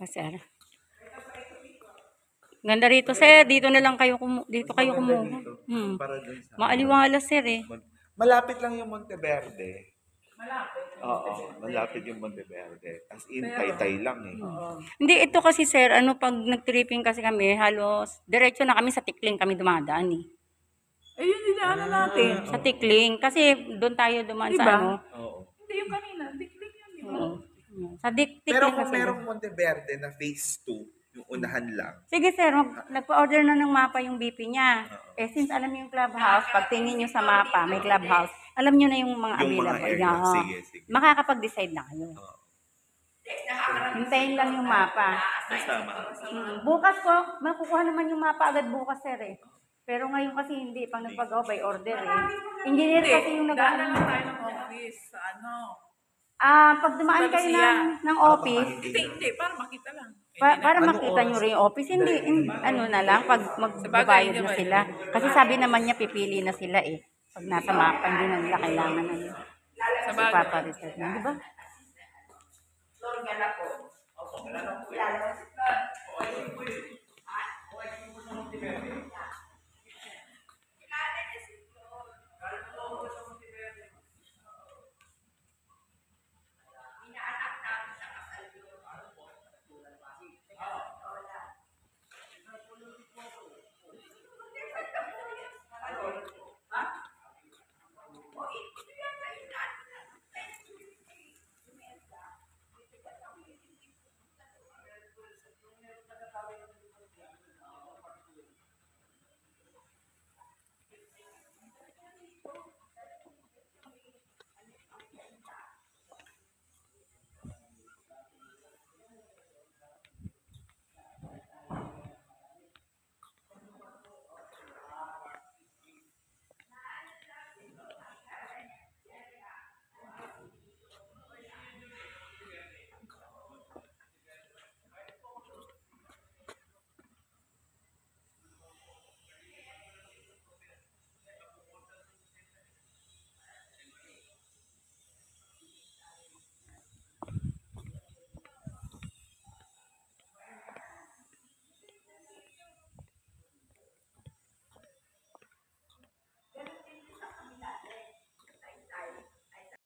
Sir. Ganda rito, sir. Dito na lang kayo dito kayo kumuha. Para dun sa Maaliwala, sir eh. Malapit lang yung Monteverde. Malapit? Oo, malapit yung Monteverde. As in, Taytay lang eh. Hindi, ito kasi sir, pag nag-tripping kasi kami, halos, diretso na kami sa Tikling kami dumadaan eh. Yun dinaanan natin. Sa Tikling, kasi doon tayo dumaan sa ano. Oo. Hindi yung kanina, Tikling yun, di ba? Sa Tikling Pero kung kasi. merong Monteverde na phase 2, yung unahan lang. Sige sir, nagpa-order na ng mapa yung BP niya. Since alam niyo yung clubhouse, pag tingin niyo sa mapa, may clubhouse, alam niyo na yung mga available. Mga area. Sige. Makakapag-decide na kayo. Hintayin lang yung mapa. Bukas po, makukuha naman yung mapa agad bukas sir eh. Pero ngayon kasi hindi, pang nagpagawa by order eh. Engineer kasi yung Daan na lang tayo ng office sa pag dumaan kayo ng office, Hindi, para makita lang. para makita nyo rin yung office, hindi, na lang, pag magbabayad na sila. Kasi sabi naman niya, pipili na sila eh. Pag nasa mapa, hindi na nila kailangan na yun. Ipapa-reserve na, di ba?